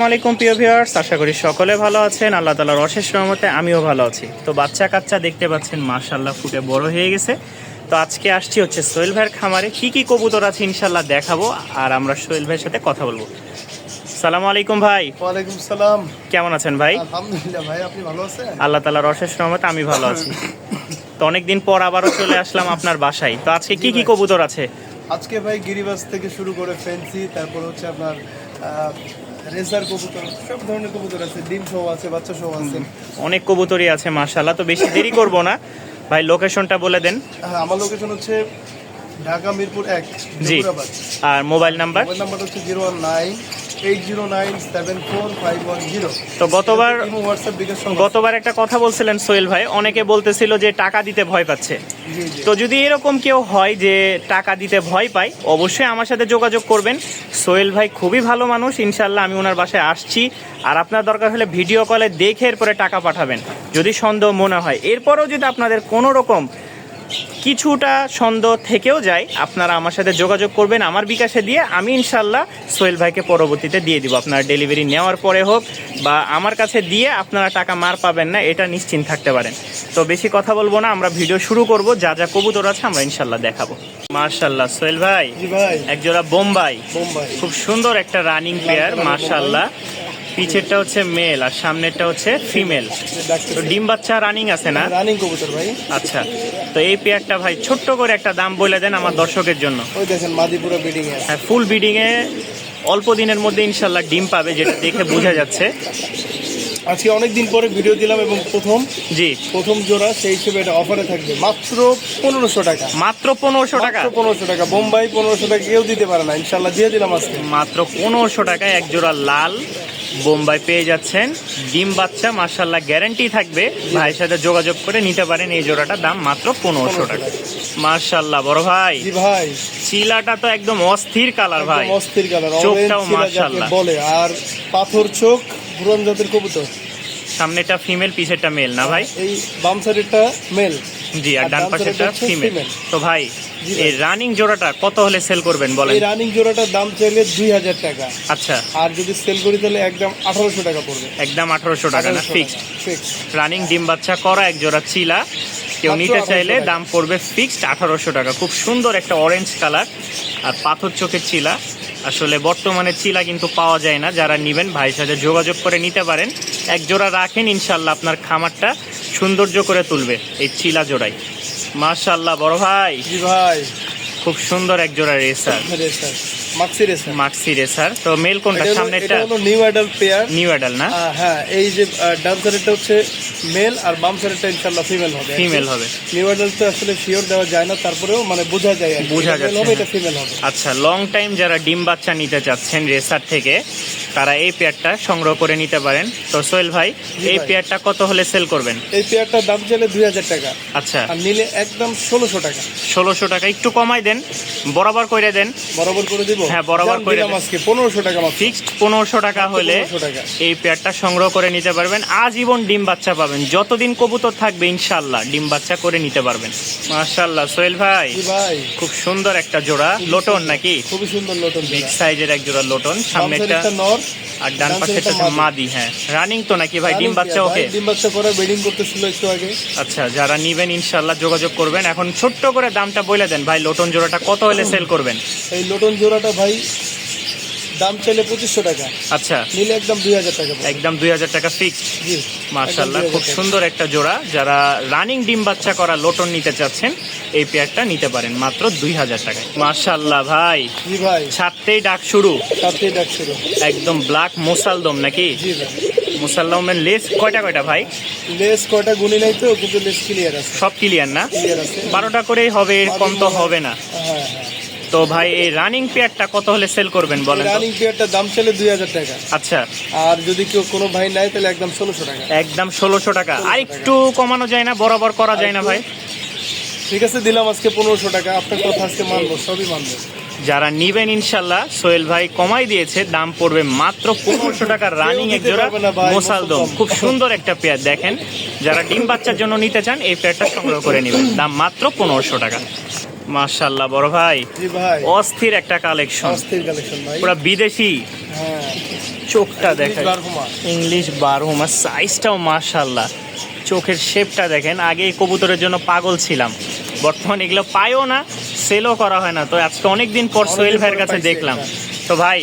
আসসালামাইকুম প্রিয় ভিউয়ার্স, আশা করি সকলে ভালো আছেন। আল্লাহ তাআলার অশেষ রহমতে আমিও ভালো আছি। তো বাচ্চা কাচ্চা দেখতে পাচ্ছেন মাশাআল্লাহ ফুটে বড় হয়ে গেছে। তো আজকে আসছি হচ্ছে সোহেল ভাইয়ের খামারে কি কি কবুতর আছে ইনশাআল্লাহ দেখাবো, আর আমরা সোহেল ভাইয়ের সাথে কথা বলবো। আসসালামু আলাইকুম ভাই। ওয়ালাইকুম সালাম। কেমন আছেন ভাই? আলহামদুলিল্লাহ ভাই, আপনি ভালো আছেন? আল্লাহ তাআলার অশেষ রহমতে আমি ভালো আছি। তো অনেকদিন পর আবারও চলে আসলাম আপনার বাসায়। তো আজকে কি কি কবুতর আছে? আজকে ভাই গিরিবাজ থেকে শুরু করে ফ্যান্সি, তারপর হচ্ছে আপনার রেসার কবুতর, সব ধরনের কবুতর আছে। ডিম সহ আছে, বাচ্চা সহ আছে, অনেক কবুতরই আছে মাশাআল্লাহ। তো বেশি দেরি করব না ভাই, লোকেশনটা বলে দেন। হ্যাঁ, আমার লোকেশন হচ্ছে ঢাকা মিরপুর 1 জি, জহুরাবাদ। আর মোবাইল নাম্বার? মোবাইল নাম্বার হচ্ছে 01980974510। তো গতবার হোয়াটসঅ্যাপ বিকাশ গতবার একটা কথা বলছিলেন সোহেল ভাই, অনেকে বলতেছিল যে টাকা দিতে ভয় পাচ্ছে। জি জি। তো যদি এরকম কেউ হয় যে টাকা দিতে ভয় পায়, অবশ্যই আমার সাথে যোগাযোগ করবেন। সোহেল ভাই খুবই ভালো মানুষ, ইনশাল্লাহ আমি ওনার বাসায় আসছি। আর আপনার দরকার হলে ভিডিও কলে দেখে এরপরে টাকা পাঠাবেন যদি সন্দেহ মনে হয়। এরপরেও যদি আপনাদের কোনো রকম কিছুটা সন্দেহ থেকেও যায়, আপনারা আমার সাথে যোগাযোগ করবেন আমার বিকাশে দিয়ে। আমি ইনশাল্লাহ সোহেল ভাইকে পরবর্তীতে দিয়ে দিব। আপনার ডেলিভারি নেওয়ার পরে হোক বা আমার কাছে দিয়ে আপনারা টাকা মার পাবেন না, এটা নিশ্চিন্ত থাকতে পারেন। তো বেশি কথা বলবো না, আমরা ভিডিও শুরু করব। যা যা কবুতর আছে আমরা ইনশাল্লাহ দেখাবো। মাশাআল্লাহ সোহেল ভাই, জি ভাই, একজোড়া বোম্বাই, বোম্বাই খুব সুন্দর একটা রানিং পেয়ার মাশাআল্লাহ। পিছেরটা হচ্ছে মেল আর সামনেরটা হচ্ছে ফিমেল। তো ডিম বাচ্চা রানিং আছে না? রানিং কবুতর ভাই। আচ্ছা, তো এই পেয়ারটা ভাই ছোট্ট করে একটা দাম বলে দেন আমার দর্শকের জন্য। ওই দেখেন মাদিপুরা বিডিং এ আছে। হ্যাঁ, ফুল বিডিং এ অল্প দিনের মধ্যে ইনশাল্লাহ ডিম পাবে, যেটা দেখে বোঝা যাচ্ছে। আজকে অনেকদিন পরে ভিডিও দিলাম এবং প্রথম জোড়া, সেই হিসেবে এটা অফারে থাকবে মাত্র 1500 টাকা। মাত্র 1500 টাকা? 1500 টাকা। বোম্বাই 1500 টাকা কেউ দিতে পারে না, ইনশাল্লাহ দিয়ে দিলাম আজকে। মাত্র 1500 টাকায় এক জোড়া লাল বোম্বাই পেয়ে যাচ্ছেন। ডিম বাচ্চা মাশাআল্লাহ গ্যারান্টি থাকবে। ভাইয়ের সাথে যোগাযোগ করে নিতে পারেন এই জোড়াটা, দাম মাত্র 1500 টাকা। মাশাআল্লাহ বড় ভাই, জি ভাই, চিলাটা তো একদম অস্থির কালার ভাই, একদম অস্থির কালার, চোখটাও অরেঞ্জ চিলা যাকে মাশাআল্লাহ বলে। আর পাথর চোখ, পুরান জাতের কবুতর। সামনেটা ফিমেল, পিছেরটা মেল না ভাই? এই বাম সাইডেরটা মেল, জি, আর ডান পাশেরটা ফিমেল। তো ভাই জি এই রানিং জোড়াটা কত হলে সেল করবেন বলেন? এই রানিং জোড়াটার দাম চাইলে 2000 টাকা। আচ্ছা, আর যদি সেল করি তাহলে একদম 1800 টাকা পড়বে। একদম 1800 টাকা না? 1800 ফিক্সড। ফিক্সড। রানিং ডিম বাচ্চা করা এক জোড়া চিলা কেউ মাত্র নিতে 1800 চাইলে টাকা। দাম পড়বে ফিক্সড 1800 টাকা। খুব সুন্দর একটা অরেঞ্জ কালার আর পাথর চোখের চিলা। আসলে বর্তমানে চিলা কিন্তু পাওয়া যায় না, যারা নেবেন ভাইয়ের সাথে যোগাযোগ করে নিতে পারেন। এক জোড়া রাখেন, ইনশাল্লাহ আপনার খামারটা সৌন্দর্য করে তুলবে এই চিলা জোড়াই। মাশাআল্লাহ বড় ভাই, জি ভাই, খুব সুন্দর এক জোড়া racer, racer, Maksi racer. Maksi racer. তো মেল কোনটা? সামনেরটা এটা হলো new adult pair. New adult না? হ্যাঁ, এই যে ডান সাইডেরটা হচ্ছে মেল আর বাম সাইডেরটা ইনশাআল্লাহ ফিমেল হবে। ফিমেল হবে। নিউ অ্যাডাল তো আসলে শিওর দেওয়া যায় না, তারপরেও মানে বোঝা যায় আর কি। বোঝা এটা male যাচ্ছে, হবে, এটা হ্যাঁ। ফিমেল হবে। আচ্ছা, লং টাইম যারা ডিম বাচ্চা নিতে চাচ্ছেন রেসার থেকে, তারা এই পেয়ারটা সংগ্রহ করে নিতে পারেন। তো সোহেল ভাই, এই ভাই। পেয়ারটা কত হলে সেল করবেন? এই পেয়ারটার দাম চাইলে 2000 টাকা, আচ্ছা, আর নিলে একদম 1600 টাকা। 1600 টাকা একটু কমাই দেন, বরাবর করে দেন। বরাবর করে দিব। হ্যাঁ, বরাবর দাম করে দিলাম দেন। আজকে 1500 টাকা মাত্র। ফিক্সড 1500 টাকা হলে 1500 টাকা। এই পেয়ারটা সংগ্রহ করে নিতে পারবেন। আজীবন ডিম বাচ্চা পাবেন, যতদিন কবুতর থাকবে ইনশাল্লাহ ডিম বাচ্চা করে নিতে পারবেন। মাশাআল্লাহ সোহেল ভাই, জি ভাই, খুব সুন্দর একটা জোড়া লোটন নাকি? খুবই সুন্দর লোটন। বিগ সাইজের এক জোড়া লোটন। সামনেরটা নর আর ডান পাশেরটা মাদি। হ্যাঁ, রানিং তো নাকি ভাই? ডিম বাচ্চা ওকে? ডিম বাচ্চা করে বেডিং করতেছিল একটু আগে। আচ্ছা, যারা নিবেন ইনশাল্লাহ যোগাযোগ করবেন। এখন ছোট্ট করে দামটা বলে দেন ভাই, লোটন জোড়াটা কত হলে সেল করবেন? এই লোটন জোড়াটা ভাই দাম চাইলে 2500 টাকা, আচ্ছা, নিলে একদম 2000 টাকা পড়বে। একদম 2000 টাকা ফিক্সড। জি, মাশাআল্লাহ, একদম খুব 2000 সুন্দর একটা জোড়া। যারা রানিং ডিম বাচ্চা করা লোটন নিতে চাচ্ছেন, এই পেয়ারটা নিতে পারেন মাত্র 2000 টাকায়। মাশাআল্লাহ ভাই, জি ভাই, ছাড়তেই ডাক শুরু, সাথেই ডাকছিল। একদম ব্ল্যাক মোসালদম নাকি? জি ভাই, মোসালদমের লেস কয়টা কয়টা ভাই? লেস কয়টা গুনি নাই তো, কিন্তু লেস ক্লিয়ার আছে। সব ক্লিয়ার না? ক্লিয়ার আছে। 12টা করেই হবে, এর কম তো হবে না। হ্যাঁ হ্যাঁ। তো ভাই এই রানিং পেয়ারটা কত হলে সেল করবেন বলেন তো? রানিং পেয়ারটার দাম চাইলে 2000 টাকা। আচ্ছা, আর যদি কেউ কোনো ভাই নাই তাহলে একদম 1600 টাকা। একদম 1600 টাকা। আর একটু কমানো যায় না? বরাবর করা যায় না ভাই? ঠিক আছে, দিলাম আজকে 1500 টাকা। আপনার কথা আজকে মানবো, সবই মানবো। যারা নিবেন ইনশাল্লাহ সোহেল ভাই কমাই দিয়েছে, দাম পড়বে মাত্র 1500 টাকা। রানিং এক জোড়া মোসালদম, খুব সুন্দর একটা পেয়ার। দেখেন, যারা ডিম বাচ্চার জন্য নিতে চান এই পেয়ারটা সংগ্রহ করে নেবেন, দাম মাত্র 1500 টাকা। মাশাআল্লাহ বড় ভাই, জি ভাই, অস্থির একটা কালেকশন, অস্থির কালেকশন ভাই। পুরো বিদেশি। হ্যাঁ, চোখটা দেখেন, বারহুমা। ইংলিশ বারহুমা, সাইজটাও মাশাআল্লাহ, চোখের শেপটা দেখেন। আগে এই কবুতরের জন্য পাগল ছিলাম, বর্তমানে এগুলো পাইও না, সেলও করা হয় না। তো আজকে অনেকদিন পর সোহেল ভাইয়ের কাছে পাইছি দেখলাম। এটা। তো ভাই,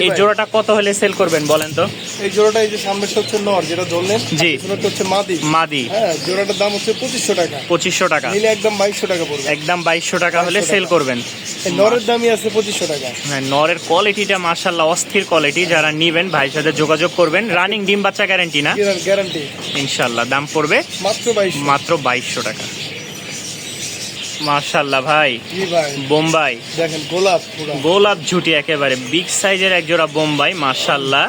এই ভাই। জোড়াটা কত হলে সেল করবেন বলেন তো? এই জোড়াটা, এই যে সামনেটা হচ্ছে নর যেটা ধরলেন, জি। পিছনেরটা হচ্ছে মাদি। মাদি হ্যাঁ, জোড়াটার দাম হচ্ছে 2500 টাকা, 2500 টাকা, নিলে একদম 2200 টাকা পড়বে। একদম 2200 টাকা হলে 2200 সেল টাকা। করবেন। এই নরের দামই আছে 2500 টাকা। হ্যাঁ, নরের কোয়ালিটিটা মাশাআল্লাহ অস্থির কোয়ালিটি। যারা নিবেন ভাইয়ের সাথে যোগাযোগ করবেন। রানিং ডিম বাচ্চা গ্যারান্টি না? গ্যারান্টি। ইনশাআল্লাহ। দাম পড়বে মাত্র 2200। মাত্র 2200 টাকা। মাশাআল্লাহ ভাই, জি ভাই, বোম্বাই দেখেন গোলাপ পুরো। গোলাপ ঝুটি, একেবারে বিগ সাইজের এক জোড়া বোম্বাই মাশাআল্লাহ।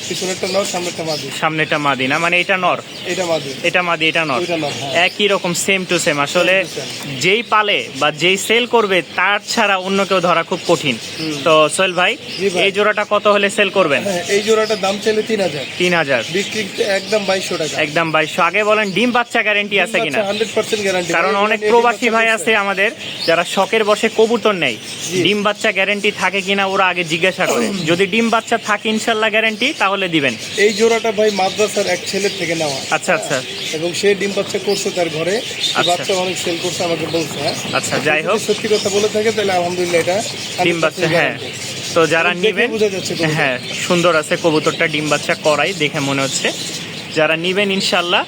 পিছনেরটা নর, সামনেরটা মাদি। সামনেটা মাদি না, মানে এটা নর, এটা মাদি, এটা মাদি, এটা নর, ওইটা নর। হ্যাঁ, একই রকম, সেম টু সেম। আসলে Same to same। যেই পালে বা যেই সেল করবে তার ছাড়া অন্য কেউ ধরা খুব কঠিন। তো সোহেল ভাই, জি ভাই। এই জোড়াটা কত হলে সেল করবেন? হ্যাঁ, এই জোড়াটার দাম চাইলে 3000, 3000, বিক্রি একদম 2200 টাকা। একদম 2200। আগে বলেন ডিম বাচ্চা গ্যারান্টি আছে কিনা? 100% গ্যারান্টি। কারণ অনেক প্রবাসী ভাই আছে আমাদের যারা শখের বসে কবুতর নেয়, জি। ডিম বাচ্চা গ্যারান্টি থাকে কিনা ওরা আগে জিজ্ঞাসা করে। যদি ডিম বাচ্চা থাকে ইনশাল্লাহ গ্যারান্টি, তাহলে দিবেন। এই জোড়াটা ভাই মাদ্রাসার এক ছেলের থেকে নেওয়া। আচ্ছা আচ্ছা এবং সে ডিম বাচ্চা করছে তার ঘরে, সে আচ্ছা। বাচ্চা অনেক সেল করছে আমাকে বলছে। হ্যাঁ, আচ্ছা, যাই হোক, যদি সত্যি কথা বলে থাকে তাহলে আলহামদুলিল্লাহ এটা ডিম 100% বাচ্চা, হ্যাঁ। guarantee। তো যারা দেখে নিবেন, বোঝা যাচ্ছে কবুতর। হ্যাঁ সুন্দর আছে কবুতরটা, ডিম বাচ্চা করাই দেখে মনে হচ্ছে। যারা নিবেন ইনশাল্লাহ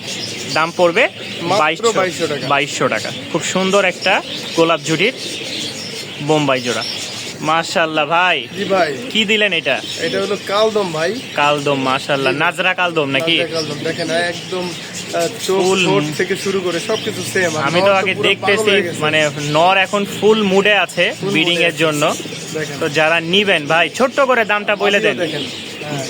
দাম পড়বে মাত্র 2200 টাকা। 2200 টাকা। খুব সুন্দর একটা গোলাপ ঝুটির বোম্বাই জোড়া মাশাআল্লাহ ভাই। জি ভাই, কি দিলেন এটা? এটা হলো কালদম ভাই। কালদম মাশাআল্লাহ, নাজরা কালদম নাকি? রাজা কালদম দেখেন, একদম চোখ Full ঠোঁট থেকে শুরু করে সবকিছু সেম। আমি তো আগে দেখতেছি মানে নর এখন ফুল মুডে আছে Full ব্রিডিং mood-এ এর জন্য। দেখেন, তো যারা নিবেন ভাই, ছোট্ট করে দামটা বলে দেন। দেখেন। হ্যাঁ,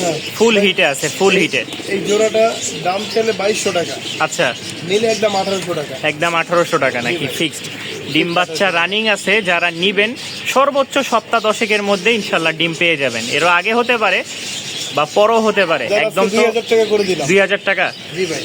হ্যাঁ। ফুল হিটে আছে, ফুল হিটে। এই জোড়াটা দাম চাইলে 2200 টাকা, আচ্ছা, নিলে একদম 1800 টাকা। একদম 1800 টাকা নাকি ফিক্সড? ডিম বাচ্চা রানিং আছে, যারা নিবেন সর্বোচ্চ সপ্তাহ 10 মধ্যে ইনশাল্লাহ ডিম পেয়ে যাবেন। এরও আগে হতে পারে বা পরও হতে পারে। যারা একদম 2000 টাকা করে দিলাম। 2000 টাকা। জি ভাই,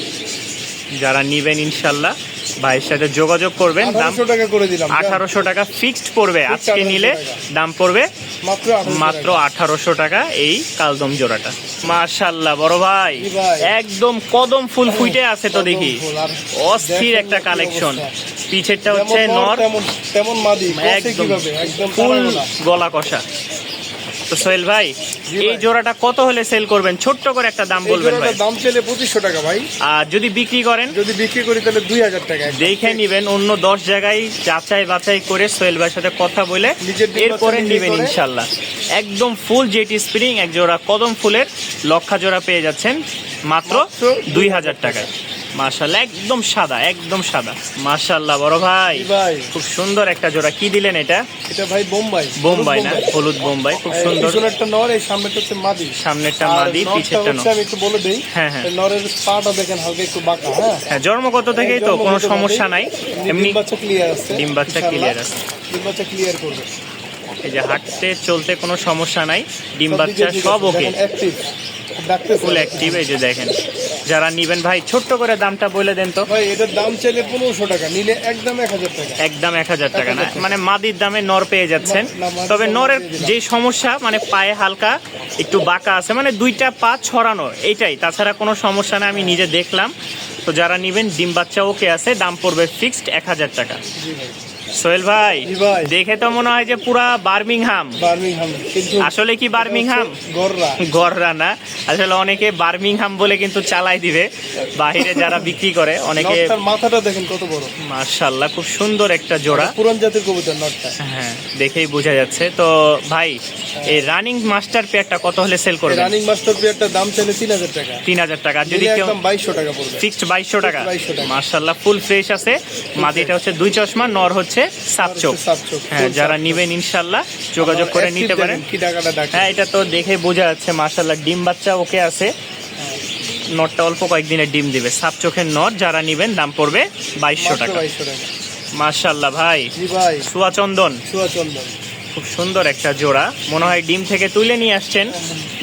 যারা নিবেন ইনশাল্লাহ ভাইয়ের সাথে যোগাযোগ করবেন। দাম 1800 টাকা করে দিলাম। 1800 টাকা ফিক্সড পড়বে। আজকে 1800 নিলে টাকা। দাম পড়বে মাত্র 1800 মাত্র টাকা। 1800 টাকা এই কালদম জোড়াটা। মাশাআল্লাহ বড় ভাই, জি ভাই। একদম কদম ফুল ফুটে আছে তো দেখি। কদম ফুল, আর অস্থির দেখেন একটা কি কালেকশন। অবস্থা। পিছেরটা যেমন হচ্ছে নর, তেমন মাদি, বসে একদম কিভাবে একদম ফুল তারাগোলা। গলা কষা। তো সোহেল ভাই, জি এই ভাই। জোড়াটা কত হলে সেল করবেন? ছোট্ট করে একটা দাম এই বলবেন ভাই। জোড়াটার দাম চাইলে 2500 টাকা ভাই, আর যদি বিক্রি করেন, যদি বিক্রি করি তাহলে 2000 টাকা। দেখে নিবেন। অন্য 10 জায়গায় যাচাই বাছাই করে সোহেল ভাইয়ের সাথে কথা বলে নিজের ডিম এরপরে বাচ্চা নিবেন নিজে করে। ইনশাল্লাহ। একদম ফুল জেটি স্প্রিং এক জোড়া কদম ফুলের লক্ষা জোড়া পেয়ে যাচ্ছেন মাত্র মাত্র 2000 টাকায়। মাশাআল্লাহ, একদম সাদা, একদম সাদা। মাশাআল্লাহ বড় ভাই, জি ভাই, খুব সুন্দর একটা জোড়া। কি দিলেন এটা? এটা ভাই বোম্বাই। বোম্বাই হলুদ না, হলুদ বোম্বাই, খুব এই সুন্দর। পিছনেরটা নর, এই সামনেটা হচ্ছে মাদি। সামনেরটা আর মাদি, নরটা পিছেরটা হচ্ছে, নর। আমি একটু বলে দেই, হ্যাঁ, হ্যাঁ। এই নরের পাটা দেখেন হালকা একটু বাঁকা। হ্যাঁ, হ্যাঁ, জন্মগত থেকেই তো কোনো জন্মগত সমস্যা ভাবেই নাই। এমনি ডিম বাচ্চা ক্লিয়ার আছে, ডিম বাচ্চা ইনশাআল্লাহ। ক্লিয়ার আছে। ডিম বাচ্চা ক্লিয়ার করবে। এই যে হাঁটতে চলতে কোনো সমস্যা নাই, ডিম সব বাচ্চা দিকে ঠিক সব আছে, ওকে, দেখেন active, ডাকতেছে। Full active. এই যে দেখেন, যারা নিবেন ভাই ছোট্ট করে দামটা বলে দেন তো। ভাই এটার দাম চাইলে 1500 টাকা, নিলে একদম 1000 টাকা। একদম 1000 টাকা না, মানে মাদির দামে নর পেয়ে যাচ্ছেন। না, মাদির তবে দামে নরের দিয়ে দিলাম। যে সমস্যা মানে পায়ে হালকা একটু বাঁকা আছে, মানে দুইটা পা ছড়ানো, এইটাই, তাছাড়া কোনো সমস্যা না, আমি নিজে দেখলাম। তো যারা নিবেন ডিম বাচ্চা ওকে আছে, দাম পড়বে ফিক্সড 1000 টাকা। জি ভাই, সোহেল ভাই, জি ভাই। দেখে তো মনে হয় যে পুরা বার্মিংহাম। বার্মিংহাম, কিন্তু আসলে কি বার্মিংহাম? গররা। গড়রা না, আসলে অনেকে বার্মিংহাম বলে কিন্তু চালাই দিবে বাহিরে যারা বিক্রি করে অনেকে। নটটার মাথাটা দেখেন কত বড়। মাশাআল্লাহ, খুব সুন্দর একটা জোড়া। পুরান জাতের কবুতর নটটা। হ্যাঁ, দেখেই বোঝা যাচ্ছে। তো ভাই, এই রানিং মাস্টার পেয়ারটা কত হলে সেল করবেন? রানিং মাস্টার পিয়ারটার দাম চাইলে 3000 টাকা, 3000 টাকা। আর যদি নিলে কেউ একদম 2200 টাকা পড়বে। ফিক্সড 2200 টাকা। 2200 টাকা। মাশাআল্লাহ, ফুল ফ্রেশ আছে। মাদিটা হচ্ছে দুই চশমা, নর হচ্ছে সাত চোখ। সাত চোখ, হ্যাঁ, full যারা সাত চোখ। নিবেন ইনশাল্লাহ যোগাযোগ করে Active নিতে পারেন। দেখেন কি টাকাটা ডাকে। হ্যাঁ, এটা তো দেখে বোঝা যাচ্ছে। মাশাআল্লাহ, ডিম বাচ্চা ওকে আছে। নটটা অল্প কয়েকদিনের ডিম দিবে। সাপ চোখের নট, যারা নিবেন দাম পড়বে 2200 মাত্র টাকা। 2200 টাকা। মাশাআল্লাহ ভাই, জি ভাই, সুয়াচন্দন, সুয়াচন্দন। খুব সুন্দর একটা জোড়া। মনে হয় ডিম থেকে তুলে নিয়ে আসছেন,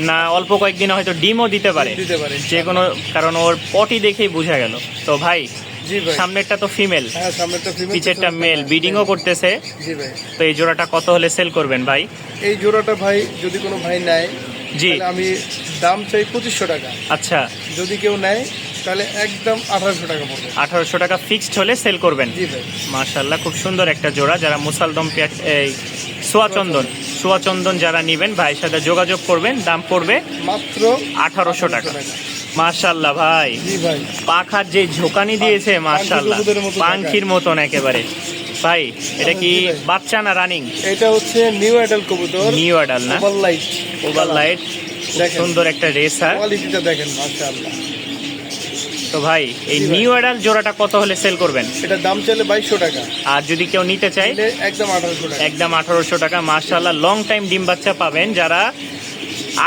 না অল্প কয়েকদিনে হয়তো ডিমও দিতে পারে, দিতে পারে। যে কোনো কারণ ওর পটি দেখেই বোঝা গেল। তো ভাই, জি ভাই। সামনেরটা তো ফিমেল, হ্যাঁ সামনেরটা ফিমেল, পিছেরটা মেল, ব্রিডিংও করতেছে। জি ভাই। তো এই জোড়াটা কত হলে সেল করবেন ভাই? এই জোড়াটা ভাই যদি কোনো ভাই নেয় জি। তাহলে আমি দাম চাই 2500 টাকা। আচ্ছা, যদি কেউ নেয় তাহলে একদম 1800 টাকা পড়বে। 1800 টাকা ফিক্সড হলে সেল করবেন। জি ভাই। মাশাআল্লাহ, খুব সুন্দর একটা জোড়া। যারা মুসালদম এই সোয়াচন্দন যারা নেবেন ভাইয়ের সাথে যোগাযোগ করবেন। দাম পড়বে মাত্র 1800 টাকা। মাশাআল্লাহ ভাই, জি ভাই। পাখার যে ঝোকানি দিয়েছে মাশাআল্লাহ, কবুতরের মতো পাখির মতন একেবারে। ভাই এটা কি জি ভাই। বাচ্চা না রানিং? এটা হচ্ছে নিউ অ্যাডাল্ট কবুতর, নিউ অ্যাডাল না? Over light. ওভার লাইট, দেখেন সুন্দর একটা রেসার। কোয়ালিটিটা দেখেন মাশাআল্লাহ। তো ভাই এই জি ভাই। নিউ অ্যাডাল জোড়াটা কত হলে সেল করবেন? এটা দাম চাইলে 2200 টাকা, আর যদি কেউ নিতে চায় নিলে একদম 1800 টাকা। একদম 1800 টাকা। মাশাআল্লাহ, লং টাইম ডিম বাচ্চা পাবেন। যারা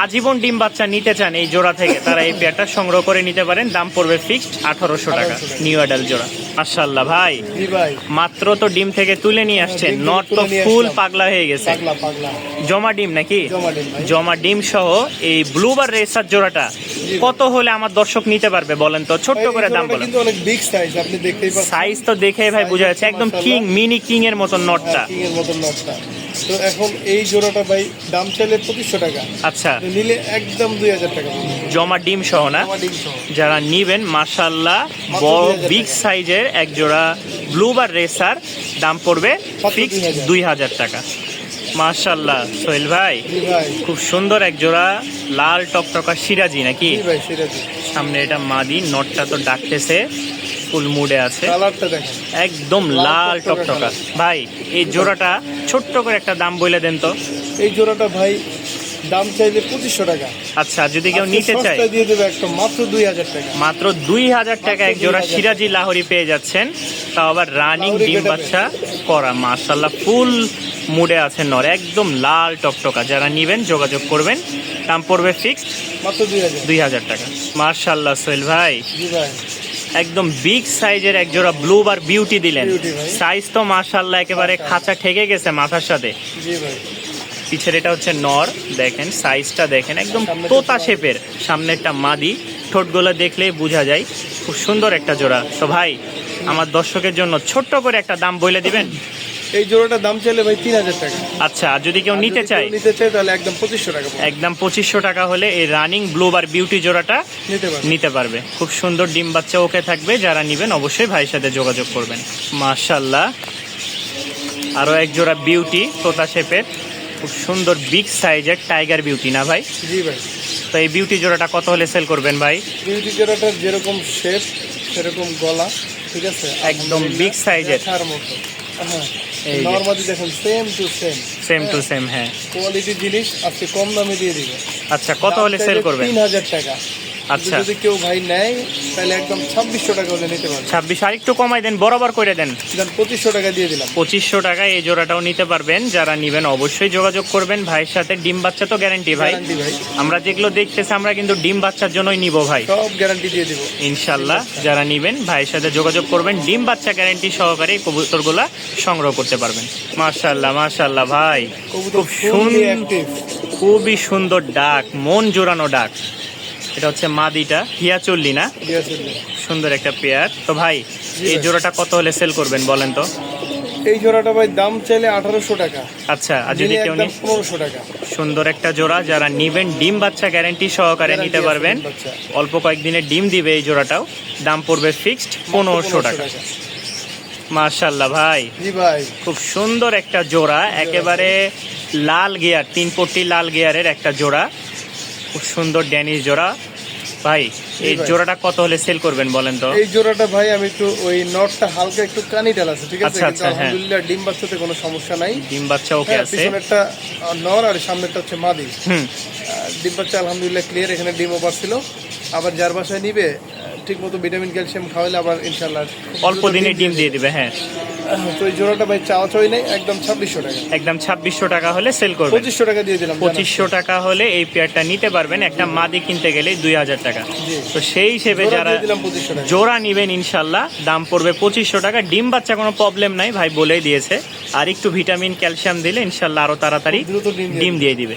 আজীবন ডিম বাচ্চা নিতে চান এই জোড়া থেকে, তারা এই পেয়ারটা সংগ্রহ করে নিতে পারেন। দাম পড়বে ফিক্সড 1800 টাকা, 1800 টাকা। নিউ অ্যাডাল জোড়া। মাশাআল্লাহ ভাই, জি ভাই। মাত্র তো ডিম থেকে তুলে নিয়ে আসছেন, ডিম থেকে নট তো তুলে নিয়ে ফুল আসলাম। পাগলা হয়ে গেছে। পাগলা পাগলা জমা ডিম নাকি? জমা ডিম ভাই। জমা ডিম সহ এই ব্লুবার রেসার জোড়াটা জি। কত হলে আমার দর্শক নিতে পারবে বলেন তো? ছোট্ট ভাই, করে এই দাম জোড়াটা বলেন। কিন্তু অনেক বিগ সাইজ, আপনি দেখতেই পাচ্ছেন। সাইজ তো দেখে ভাই বোঝা যাচ্ছে একদম কিং, মিনি কিং এর মতন নটটা। কিং এর মতন নটটা। তো এখন এই জোড়াটা ভাই দাম চাইলে 2500 টাকা, আচ্ছা, তো নিলে একদম 2000 টাকা। জমা ডিম সহ না? জমা ডিম সহ। যারা নিবেন মাশাআল্লাহ, মাত্র বড় 2000 বিগ টাকা। সাইজের এক জোড়া ব্লুবার রেসার, দাম পড়বে মাত্র ফিক্স 2000 2000 টাকা। মাশাআল্লাহ সোহেল ভাই, জি ভাই। খুব সুন্দর এক জোড়া লাল টকটকা সিরাজি নাকি? জি ভাই, সেটা জি। সামনে এটা মাদি, নটটা তো ডাকতেছে, ফুল মুডে আছে, কালারটা দেখেন একদম লাল লাল টকটকা টকটকা। কালার। ভাই এই জোড়াটা ছোট্ট করে একটা দাম বলে দেন তো। এই জোড়াটা ভাই দাম চাইলে 2500 টাকা। আচ্ছা, যদি কেউ আজকে নিতে চায় সস্তায় দিয়ে দেবে একদম মাত্র 2000 টাকা। মাত্র 2000 টাকা এক জোড়া 2000 সিরাজি লাহোরি পেয়ে যাচ্ছেন, তাও আবার রানিং লাহোরি ডিম getup-এ। বাচ্চা করা। মাশাআল্লাহ, ফুল মুডে আছে নর, একদম লাল টকটকা। যারা নিবেন যোগাযোগ করবেন। দাম পড়বে ফিক্সড মাত্র 2000। 2000 টাকা। মাশাআল্লাহ সোহেল ভাই, জি ভাই। একদম বিগ সাইজের এক জোড়া ব্লুবার বিউটি দিলেন। Beauty ভাই। সাইজ তো মাশাআল্লাহ একেবারে খাঁচা ঠেকে গেছে মাথার সাথে। জি ভাই। পিছের এটা হচ্ছে নর, দেখেন সাইজটা দেখেন, একদম সামনেরটা তোতা মাদি। শেপের। সামনেরটা মাদি, ঠোঁটগুলো দেখলেই বোঝা যায়। খুব সুন্দর একটা জোড়া। তো ভাই আমার দর্শকের জন্য ছোট্ট করে একটা দাম বলে দিবেন। এই জোড়াটার দাম চাইলে ভাই 3000 টাকা। আচ্ছা, আর যদি কেউ আর নিতে যদি চায়? কেউ নিতে চায় তাহলে একদম 2500 টাকা পড়বে। একদম 2500 টাকা হলে এই রানিং ব্লুবার বিউটি জোড়াটা নিতে পারবে। নিতে পারবে। খুব সুন্দর ডিম বাচ্চা ওকে থাকবে। যারা নিবেন অবশ্যই ভাইয়ের সাথে যোগাযোগ করবেন। মাশাআল্লাহ, আরো এক জোড়া বিউটি তোতা শেপের, খুব সুন্দর বিগ সাইজের টাইগার বিউটি না ভাই? জি ভাই। তো এই বিউটি জোড়াটা কত হলে সেল করবেন ভাই? বিউটি জোড়াটার যেরকম শেপ সেরকম গলা, ঠিক আছে, একদম big size-এর। দেখার মতো। হ্যাঁ, এই যে। নরমালি দেখেন same to same. Same to same, হ্যাঁ। কোয়ালিটি জিনিস আজকে কম দামে দিয়ে দিবে। আচ্ছা, কত হলে সেল করবেন? 3000 টাকা। আচ্ছা, যদি কেউ ভাই নেয় তাহলে একদম 2600 টাকা হলে নিতে পারবে। 26 আর একটু কমাই দেন, বরাবর করে দেন। দেন 2500 টাকা দিয়ে দিলাম। 2500 টাকায় এই জোড়াটাও নিতে পারবেন। যারা নিবেন অবশ্যই যোগাযোগ করবেন ভাইয়ের সাথে। ডিম বাচ্চা তো গ্যারান্টি ভাই? গ্যারান্টি ভাই, আমরা যেগুলো দেখতেছি আমরা কিন্তু ডিম বাচ্চার জন্যই নিব ভাই, সব গ্যারান্টি দিয়ে দিব। ইনশাল্লাহ। যারা নিবেন ভাইয়ের সাথে যোগাযোগ করবেন, ডিম বাচ্চা গ্যারান্টি সহকারে এই কবুতরগুলা সংগ্রহ করতে পারবেন। মাশাআল্লাহ মাশাআল্লাহ ভাই, কবুতর খুব ফুললি সুন্দর, অ্যাক্টিভ। খুবই সুন্দর ডাক, মন জোড়ানো ডাক। এটা হচ্ছে মাদিটা, হিয়া চল্লি না? সুন্দর একটা পেয়ার। তো ভাই এই ভাই। জোড়াটা কত হলে সেল করবেন বলেন তো? এই জোড়াটা ভাই দাম চাইলে 1800 টাকা, আচ্ছা, আর যদি নিলে কেউ একদম 1500 টাকা। সুন্দর একটা জোড়া, যারা নিবেন ডিম বাচ্চা গ্যারান্টি সহকারে Guarantee নিতে আছে পারবেন। ডিম বাচ্চা। অল্প কয়েকদিনের ডিম দিবে এই জোড়াটাও। দাম পড়বে ফিক্সড 1500 টাকা। মাশাআল্লাহ ভাই, জি ভাই। খুব সুন্দর একটা জোড়া, একেবারে লাল গিয়ার, 3 পট্টি লাল গিয়ারের একটা জোড়া, খুব সুন্দর ড্যানিশ জোড়া। ভাই এই ভাই। জোড়াটা কত হলে সেল করবেন বলেন তো? এই জোড়াটা ভাই আমি একটু ওই নটটা হালকা একটু কানি ডাল আছে, ঠিক আছে, আচ্ছা, কিন্তু আচ্ছা, হ্যাঁ। আলহামদুলিল্লাহ ডিম বাচ্চাতে কোনো সমস্যা নাই। ডিম বাচ্চা ওকে হ্যাঁ, আছে। পিছনেরটা নর আর সামনেরটা হচ্ছে মাদি। হুম, ডিম বাচ্চা আলহামদুলিল্লাহ ক্লিয়ার, এখানে ডিম ওভার ছিল। আবার যার বাসায় নিবে ঠিক মতো ভিটামিন ক্যালসিয়াম খাওয়ালে আবার ইনশাল্লাহ অল্প দিনে ডিম দিয়ে দিবে, হ্যাঁ। তো এই জোড়াটা ভাই চাওয়া চাই নেই, একদম 2600 টাকা। একদম 2600 টাকা হলে সেল করবেন। 2500 টাকা দিয়ে দিলাম। 2500 টাকা হলে এই পেয়ারটা নিতে পারবেন। একটা মাদি কিনতে গেলে 2000 টাকা। জি। তো সেই হিসেবে জোড়া যারা দিয়ে দিলাম 2500 টাকা। জোড়া নিবেন ইনশাল্লাহ দাম পড়বে 2500 টাকা। ডিম বাচ্চা কোনো প্রবলেম নাই ভাই, বলেই দিয়েছে। আর একটু ভিটামিন ক্যালসিয়াম দিলে ইনশাল্লাহ আরো তাড়াতাড়ি খুব দ্রুত ডিম দিয়ে ডিম দিয়ে দিবে।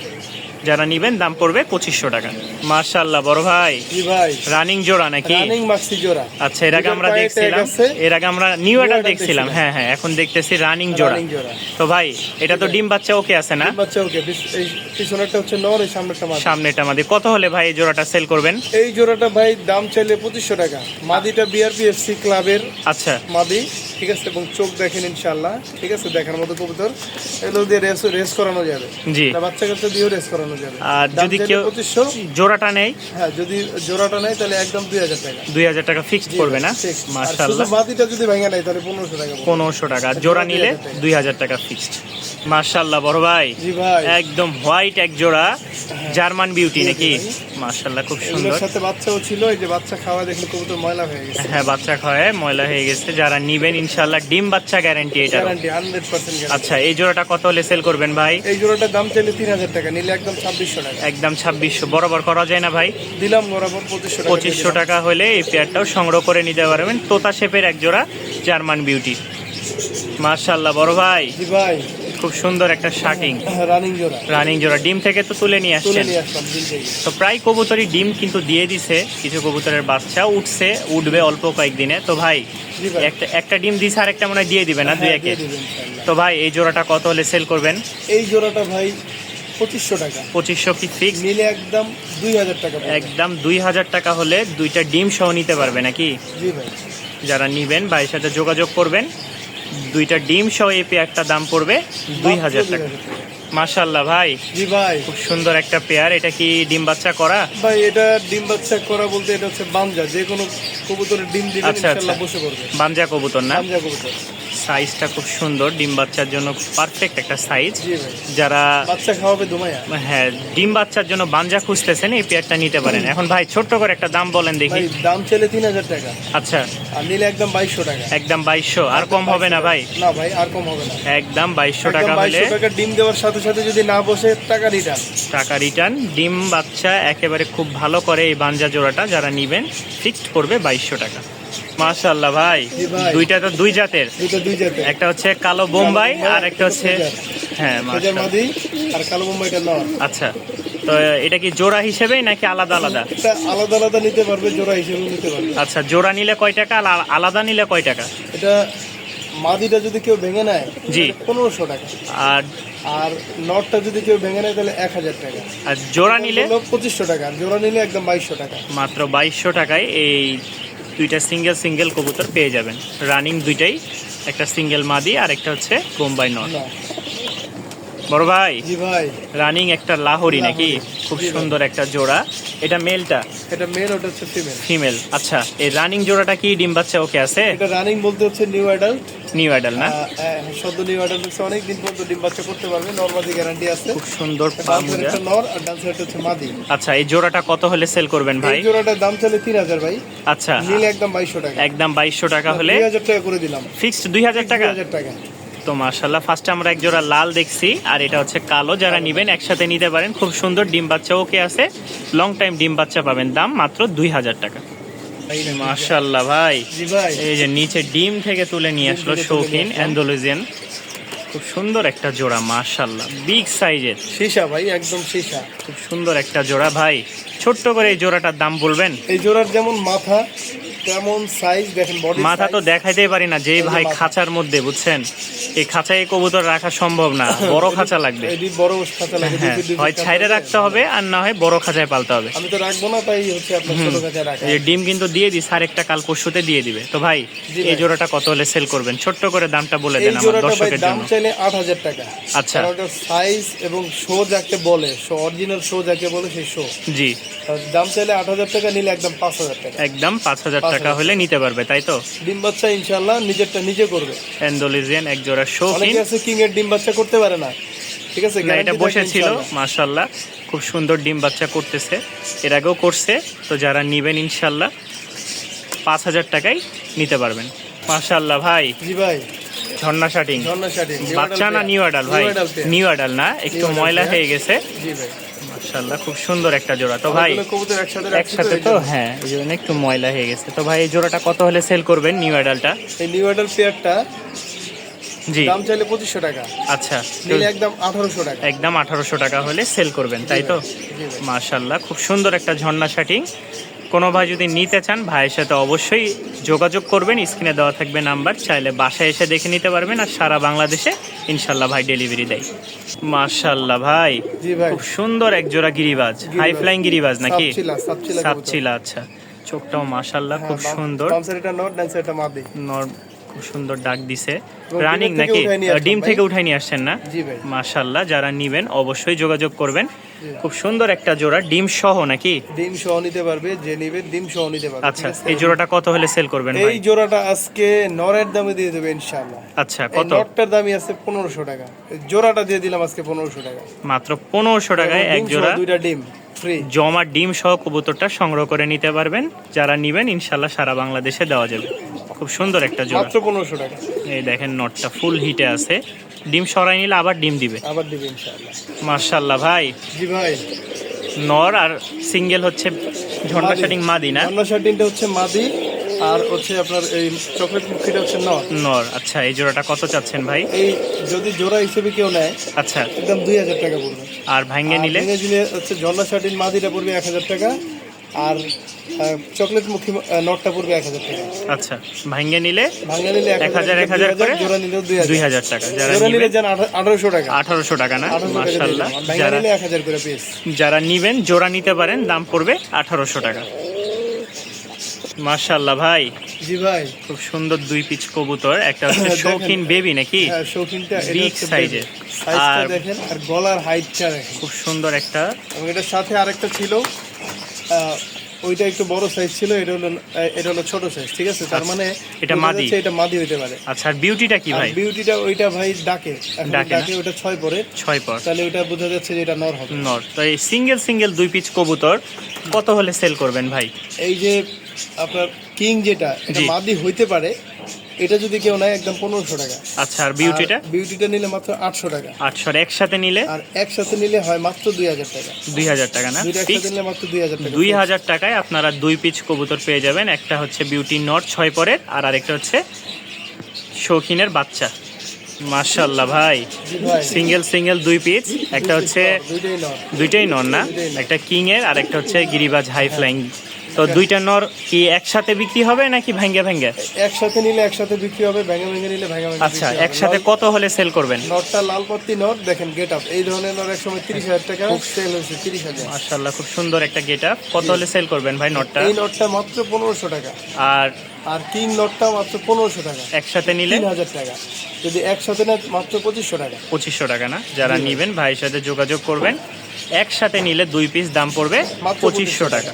যারা নিবেন দাম পড়বে 2500 টাকা। মাশাআল্লাহ বড় ভাই, জি ভাই, রানিং জোড়া নাকি? রানিং মাক্সি জোড়া। আচ্ছা, এর আগে আমরা দুইটার গায়ে দেখছিলাম, tag আছে। এর আগে আমরা নিউ অ্যাডাল adult দেখছিলাম, দেখছিলাম। হ্যাঁ হ্যাঁ, এখন দেখতেছি রানিং জোড়া। রানিং জোড়া। তো ভাই এটা তো ডিম বাচ্চা ওকে আছে না? ডিম বাচ্চা ওকে, এই পিছনেরটা হচ্ছে নর, এই সামনেরটা মাদি। সামনেটা আমাদের কত হলে ভাই এই জোড়াটা সেল করবেন? এই জোড়াটা ভাই দাম চাইলে 2500 টাকা। মাদিটা বিআরপিএফসি ক্লাবের আচ্ছা মাদি, ঠিক আছে, এবং চোখ দেখেন ইনশাআল্লাহ, ঠিক আছে, দেখার মতো কবুতর। এগুলো দিয়ে রেস করানো যাবে, জি। এটা বাচ্চা কাচ্চা দিয়েও রেস করানো যাবে। আর দাম যদি চাইলে কেউ 2500। জোড়াটা নেই, হ্যাঁ, যদি জোড়াটা নেয় তাহলে একদম 2000 টাকা। 2000 টাকা ফিক্সড করবে না? ঠিক। আর মাশাআল্লাহ, শুধু মাদিটা যদি ভেঙে নেয় তাহলে 1500 টাকা পড়বে। 1500 টাকা। জোড়া নিলে 2000 টাকা ফিক্সড। মাশাআল্লাহ বড় ভাই, জি ভাই, একদম হোয়াইট এক জোড়া জার্মান বিউটি নাকি? মাশাআল্লাহ খুব সুন্দর। এগুলোর সাথে বাচ্চাও ছিল, এই যে বাচ্চা খাওয়া দেখলে কবুতর ময়লা হয়ে গেছে। হ্যাঁ, বাচ্চা খাওয়ায় ময়লা হয়ে গেছে। যারা নিবেন ইনশাআল্লাহ ডিম বাচ্চা গ্যারান্টি এটা। Guarantee 100% guarantee. আচ্ছা, এই জোড়াটা কত হলে সেল করবেন ভাই? এই জোড়াটার দাম চাইলে 3000 টাকা, নিলে একদম 2600 টাকা। একদম 2600। বরাবর করা যায় না ভাই? দিলাম বরাবর 2500 টাকা। 2500 টাকা হলে এই পেয়ারটাও সংগ্রহ করে নিতে পারবেন। তোতা শেপের এক জোড়া জার্মান বিউটি। মাশাআল্লাহ বড় ভাই, জি ভাই, খুব সুন্দর একটা শার্টিং রানিং জোড়া। রানিং জোড়া। ডিম থেকে তো তুলে নিয়ে তুলে আসছেন। নিয়ে আসলাম দিন থেকে। তো প্রায় কবুতরই ডিম কিন্তু দিয়ে দিছে, কিছু কবুতরের বাচ্চা উঠবে অল্প কয়েকদিনে। তো ভাই জি ভাই, একটা ডিম দিছে, আর একটা মনে হয় দিয়ে দিবে না, দুই হ্যাঁ, একে। দিয়ে দিবেন ইনশাআল্লাহ। তো ভাই এই জোড়াটা কত হলে সেল করবেন? এই জোড়াটা ভাই 2500 টাকা, 2500 কি ফিক্স? নিলে একদম 2000 টাকা পড়বে। একদম 2000 টাকা হলে দুইটা ডিম সহ নিতে পারবে নাকি? জি ভাই, যারা নিবেন ভাইয়ের সাথে যোগাযোগ করবেন। দুইটা ডিম সহ এই পেয়ারটা দাম পড়বে 2000 টাকা। মাশাআল্লাহ ভাই, জি ভাই, খুব সুন্দর একটা পেয়ার। এটা কি ডিম বাচ্চা করা? ভাই এটা ডিম বাচ্চা করা বলতে এটা হচ্ছে বানজা, যে কোনো কবুতরের ডিম দিবেন আচ্ছা, ইনশাআল্লাহ আচ্ছা। বসে পড়বে। বানজা কবুতর না? বানজা কবুতর, সাইজটা খুব সুন্দর, ডিম বাচ্চার জন্য পারফেক্ট একটা সাইজ। জি ভাই, যারা বাচ্চা খাওয়াবে দুমায়া। হ্যাঁ ডিম বাচ্চার জন্য বানজা খুঁজতেছেন এই পেয়ারটা নিতে পারেন। এখন ভাই ছোট্ট করে একটা দাম বলেন দেখি। ভাই দাম চাইলে 3000 টাকা, আচ্ছা, আর নিলে একদম 2200 টাকা। একদম 2200। আর কম হবে না ভাই? না ভাই, আর কম হবে না। একদম 2200 একদম টাকা হলে 2200 টাকা ডিম দেওয়ার সাথে সাথে যদি না বসে টাকা রিটার্ন। টাকা রিটার্ন। ডিম বাচ্চা একেবারে খুব ভালো করে এই বানজা জোড়াটা যারা নিবেন ফিক্সড করবে 2200 টাকা। মাশাআল্লাহ ভাই, জি ভাই। দুইটা তো দুই জাতের, দুই জাতের, একটা হচ্ছে কালো বোম্বাই আর একটা হচ্ছে হ্যাঁ হাজার মাশাআল্লাহ। মাদি আর কালো বোম্বাইটা নর। আচ্ছা, তো এটা কি জোড়া হিসেবে নাকি আলাদা আলাদা? এটা আলাদা আলাদা নিতে পারবে, জোড়া হিসেবে নিতে পারবে। আচ্ছা, জোড়া নিলে কয় টাকা আর আলাদা নিলে কয় টাকা? এটা মাদিটা যদি কেউ ভেঙে নেয় জি। 1500 টাকা, আর আর নটটা যদি কেউ ভেঙে নেয় তাহলে 1000 টাকা। আর জোড়া নিলে? হলো 2500 টাকা, আর জোড়া নিলে একদম 2200 টাকা। মাত্র 2200 টাকায় এই দুইটা সিঙ্গেল কবুতর পেয়ে যাবেন। রানিং দুইটাই, একটা সিঙ্গেল মাদি আর একটা হচ্ছে বোম্বাই নট। না, বড় ভাই, জি ভাই, রানিং একটা লাহোরি নাকি? লাহোরি। খুব জি ভাই। সুন্দর একটা জোড়া। এটা মেলটা? এটা মেল, ওটা হচ্ছে ফিমেল। ফিমেল। আচ্ছা, এই রানিং জোড়াটা কি ডিম বাচ্চা ওকে আছে? এটা রানিং বলতে হচ্ছে নিউ অ্যাডাল্ট, নিউ অ্যাডাল না? সদ্য নিউ অ্যাডাল্ট হচ্ছে, অনেক দিন পর্যন্ত ডিম বাচ্চা করতে পারবে, নরমাদি গ্যারান্টি আছে। খুব সুন্দর পা ডান মোজা। সাইডটা নর আর ডান সাইডটা হচ্ছে মাদি। আচ্ছা, এই জোড়াটা কত হলে সেল করবেন ভাই? এই জোড়াটার দাম চলে 3000 ভাই, আচ্ছা, নিলে একদম 2200 টাকা। একদম 2200 টাকা হলে 2000 টাকা করে দিলাম, ফিক্সড 2000 টাকা। 2000 টাকা। তো মাশাআল্লাহ, ফার্স্টে আমরা এক জোড়া লাল দেখছি আর এটা হচ্ছে কালো। যারা নিবেন একসাথে নিতে পারেন। খুব সুন্দর ডিম বাচ্চা ওকে আছে, লং টাইম ডিম বাচ্চা পাবেন। দাম মাত্র 2000 টাকা। মাশাআল্লাহ ভাই, জি ভাই, এই যে নিচে ডিম থেকে তুলে নিয়ে আসলো ডিম থেকে তুলে শৌখিন নিয়ে আসলাম। অ্যান্ডালুজিয়ান। খুব সুন্দর একটা জোড়া, মাশাআল্লাহ বিগ সাইজের, সীসা ভাই, একদম সীসা। খুব সুন্দর একটা জোড়া ভাই। ছোট্ট করে এই জোড়াটার দাম বলবেন? এই জোড়ার যেমন মাথা তেমন সাইজ, দেখেন বডি মাথা তো দেখাইতেই পারি না, যেই এই যে ভাই মাথা। খাঁচার মধ্যে, বুঝছেন এই খাঁচায় এই কবুতর রাখা সম্ভব না, বড় খাঁচা লাগবে। এটি বড় খাঁচা লাগে, হ্যাঁ, 2 feet হয় খাঁচা ছাইরে লাগে। রাখতে হবে আর না হয় বড় খাঁচায় পালতে হবে। আমি তো রাখবো না, তাই হচ্ছে আপনার ছোট খাঁচা রাখা। এই যে ডিম কিন্তু দিয়ে দিস, আর একটা কাল পরশুতে দিয়ে দিবে। তো ভাই জি এই ভাই। জোড়াটা কত হলে সেল করবেন? ছোট্ট করে দামটা বলে এই দেন আমার জোড়াটা ভাই দর্শকের দাম জন্য। চাইলে 8000 টাকা। আচ্ছা। কারণ ওটার সাইজ এবং শো যাকে বলে, অরিজিনাল শো যাকে বলে সেই শো। জি, দাম চাইলে 8000 টাকা, নিলে একদম 5000 টাকা। একদম 5000 টাকা 5000 হলে নিতে পারবে, তাই তো? ডিম বাচ্চা ইনশাআল্লাহ নিজেরটা নিজে করবে। অ্যান্ডালুজিয়ান এক জোড়া শৌখিন। অনেকে আছে কিং এর ডিম বাচ্চা করতে পারে না, ঠিক আছে, না, এটা guarantee বসেছিল থাকবে ইনশাআল্লাহ। মাশাআল্লাহ, খুব সুন্দর ডিম বাচ্চা করতেছে, এর আগেও করছে। তো যারা নিবেন ইনশাআল্লাহ 5000 টাকায় নিতে পারবেন। মাশাআল্লাহ ভাই, জি ভাই, ঝর্ণা শাটিং ঝর্ণা শাটিং, বাচ্চা না নিউ অ্যাডাল ভাই? নিউ অ্যাডাল না, একটু New ময়লা adult, হয়ে গেছে। জি ভাই। মাশাআল্লাহ, খুব সুন্দর একটা জোড়া। তো ভাই অনেকগুলো কবুতর একসাথে রাখছি একসাথে এই তো, জন্য। হ্যাঁ এই জন্য একটু ময়লা হয়ে গেছে। তো ভাই এই জোড়াটা কত হলে সেল করবেন নিউ অ্যাডালটা? এই নিউ অ্যাডাল্ট পেয়ারটা জি। দাম চাইলে 2500 টাকা, আচ্ছা, নিলে একদম 1800 টাকা। একদম 1800 টাকা হলে সেল করবেন, তাই তো? জি ভাই। মাশাআল্লাহ, খুব সুন্দর একটা ঝর্ণা শাটিং। কোনো ভাই যদি নিতে চান ভাইয়ের সাথে অবশ্যই যোগাযোগ করবেন, স্ক্রিনে দেওয়া থাকবে নাম্বার, চাইলে বাসায় এসে দেখে নিতে পারবেন। আর সারা বাংলাদেশে ইনশাল্লাহ ভাই ডেলিভারি দেয়। মাশাআল্লাহ ভাই, জি ভাই। খুব সুন্দর এক জোড়া গিরিবাজ, হাই ফ্লাইং গিরিবাজ নাকি? সাপচিলা সাপচিলা, আচ্ছা। চোখটাও মাশাআল্লাহ খুব সুন্দর, বাম সাইডটা নট, ডান সাইডটা মাদি। খুব সুন্দর ডাক দিছে। এবং রানিং ডিমের থেকে নাকি? উঠায় নিয়ে আসলাম ডিম ভাই। থেকে উঠাই নিয়ে আসছেন না? জি ভাই। মাশাআল্লাহ, যারা নিবেন অবশ্যই যোগাযোগ করবেন। খুব সুন্দর একটা জোড়া, ডিম সহ নাকি? ডিম সহ নিতে পারবে, যে নিবে ডিম সহ নিতে পারবে। আচ্ছা, ঠিক আছে? এই জোড়াটা কত হলে সেল করবেন এই ভাই? জোড়াটা আজকে নরের দামে দিয়ে দেবে ইনশাআল্লাহ। আচ্ছা, এই কত? নটটার দামই আছে 1500 টাকা, এই জোড়াটা দিয়ে দিলাম আজকে 1500 টাকা। মাত্র 1500 টাকায় এক ডিম সহ জোড়া দুইটা ডিম ফ্রি। জমা ডিম সহ কবুতরটা সংগ্রহ করে নিতে পারবেন। যারা নিবেন ইনশাল্লাহ সারা বাংলাদেশে দেওয়া যাবে। খুব সুন্দর একটা জোড়া। মাত্র 1500 টাকা। এই দেখেন, নটটা ফুল হিটে আছে, ডিম সরাই নিলে আবার ডিম দিবে। আবার দিবে ইনশাআল্লাহ। মাশাআল্লাহ ভাই, জি ভাই। নর আর সিঙ্গেল হচ্ছে ঝর্ণা মাদি। শাটিং মাদি না? ঝর্ণা শাটিংটা হচ্ছে মাদি, আর হচ্ছে আপনার এই চকলেট মুখিটা হচ্ছে নর। নর, আচ্ছা। এই জোড়াটা কত চাচ্ছেন ভাই? এই যদি জোড়া হিসেবে কেউ নেয় আচ্ছা, একদম 2000 টাকা পড়বে। আর ভাঙ্গে নিলে? ভেঙে দিলে হচ্ছে ঝর্ণা শাটিং মাদিটা পড়বে 1000 টাকা, আর চকলেট মুখী নটটা পড়বে 1000 টাকা। আচ্ছা, ভাঙ্গে নিলে ভাঙা নিলে 1000 করে, জোড়া নিলেও 2000। 2000 টাকা। যারা জোড়া নিলে নিবেন যান 1800 টাকা। 1800 টাকা না? 1800 টাকা দিয়ে মাশাআল্লাহ, দিলাম। ভাঙা যারা নিলে 1000 করে পিস। যারা নিবেন জোড়া নিতে পারেন, দাম পড়বে 1800 টাকা। মাশাআল্লাহ ভাই, জি ভাই। খুব সুন্দর দুই পিচ কবুতর। একটা হচ্ছে দেখেন। শৌখিন বেবি নাকি? হ্যাঁ, শৌখিনটা এটা Big হচ্ছে size এর। সাইজটা আর- দেখেন, আর গলার হাইটটা দেখেন। খুব সুন্দর একটা। এবং এটার সাথে আরেকটা ছিল, ওইটা একটু বড় সাইজ ছিল, এটা হলো ছোট সাইজ, ঠিক আছে? তার মানে এটা বোঝা মাদি। যাচ্ছে এটা মাদি হইতে পারে। আচ্ছা, আর বিউটিটা কি আর ভাই? বিউটিটা ওইটা ভাই ডাকে, এখন ডাকে না? ডাকে ওটা 6 পরে, 6 পর তাহলে ওটা বোঝা যাচ্ছে যে এটা নর হবে। নর। তো এই সিঙ্গেল সিঙ্গেল দুই পিচ কবুতর কত হলে সেল করবেন ভাই? এই যে আপনার কিং যেটা, এটা জি। মাদি হইতে পারে, এটা যদি কেউ নেয় একদম 1500 টাকা। আচ্ছা, আর বিউটিটা? আর বিউটিটা নিলে মাত্র 800 টাকা। 800। আর একসাথে নিলে? আর একসাথে নিলে হয় মাত্র 2000 টাকা। 2000 টাকা না? দুইটা একসাথে নিলে মাত্র 2000 টাকা। 2000 টাকায় আপনারা দুই পিচ কবুতর পেয়ে যাবেন। একটা হচ্ছে বিউটি নট 6 পরের, আর আরেকটা হচ্ছে শৌখিনের বাচ্চা। মাশাআল্লাহ ভাই, জি ভাই। সিঙ্গেল সিঙ্গেল দুই পিচ। একটা হচ্ছে দুইটাই নর। দুইটাই নর না? দুইটাই নর। একটা কিং এর আর একটা হচ্ছে গিরিবাজ হাই ফ্লাইং। তো দুইটা নর কি একসাথে বিক্রি হবে নাকি ভাঙ্গে ভাঙ্গে? একসাথে নিলে একসাথে বিক্রি হবে, ভেঙে ভেঙে নিলে ভেঙে ভেঙে আচ্ছা, বিক্রি হবে। একসাথে কত হলে সেল করবেন? নটটা লাল পত্তি নট, দেখেন গেট আপ, এই ধরনের নট এক সময় 30,000 টাকা সেল হয়েছে, 30,000। মাশাআল্লাহ, খুব সুন্দর একটা গেটআপ। কত হলে সেল করবেন ভাই নটটা? এই নটটা মাত্র 1500 টাকা, আর আর কিং নটটা মাত্র 1500 টাকা, একসাথে নিলে? 3000 টাকা। যদি একসাথে নেয় মাত্র 2500 টাকা। 2500 টাকা না? যারা নিবেন ভাইয়ের সাথে যোগাযোগ করবেন। একসাথে নিলে দুই পিস দাম পড়বে মাত্র 2500 টাকা।